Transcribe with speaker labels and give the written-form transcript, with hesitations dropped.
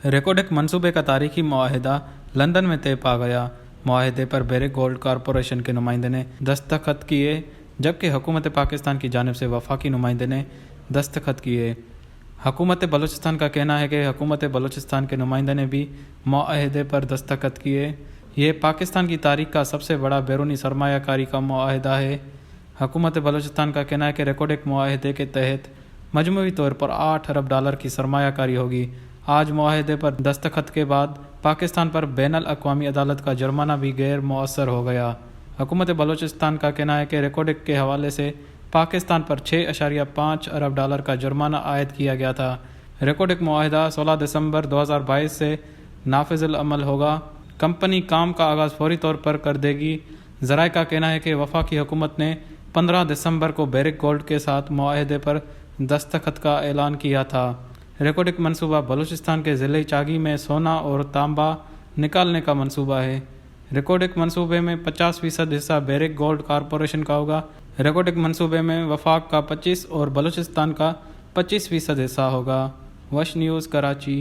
Speaker 1: रेकोडेक मंसूबे का तारीखी मुआहिदा लंदन में तय पा गया। मुआहिदे पर बेरिक गोल्ड कॉरपोरेशन के नुमाइंदे ने दस्तखत किए, जबकि हुकूमत पाकिस्तान की जानिब से वफाकी नुमाइंदे ने दस्तखत किए। हुकूमत बलूचिस्तान का कहना है कि हुकूमत बलूचिस्तान के नुमाइंदे ने भी मुआहिदे पर दस्तखत किए। ये पाकिस्तान की तारीख का सबसे बड़ा बैरूनी सरमायाकारी का मुआहिदा है। हुकूमत बलूचिस्तान का कहना है कि रेकोडेक मुआहिदे के तहत मजमूई तौर पर $8 अरब की सरमायाकारी होगी। आज मुआहिदे पर दस्तखत के बाद पाकिस्तान पर बैनुल अक़वामी अदालत का जुर्माना भी गैर मुअस्सर हो गया। हुकूमत बलूचिस्तान का कहना है कि रेकोडेक के हवाले से पाकिस्तान पर $6.5 अरब का जुर्माना आयद किया गया था। रेकोडेक मुआहिदा 16 दिसंबर 2022 से नाफिजुल अमल होगा। कंपनी काम का आगाज़ फौरी तौर पर कर देगी। ज़राए का कहना है कि वफाकी हुकूमत ने 15 दिसंबर को बेरिक गोल्ड के साथ मुआहिदे पर दस्तखत का ऐलान किया था। रेकोडेक मंसूबा बलूचिस्तान के ज़िले चागी में सोना और तांबा निकालने का मंसूबा है। रेकोडेक मंसूबे में 50% हिस्सा बेरिक गोल्ड कॉरपोरेशन का होगा। रेकोडेक मंसूबे में वफाक का 25 और बलूचिस्तान का 25% हिस्सा होगा। वश न्यूज़, कराची।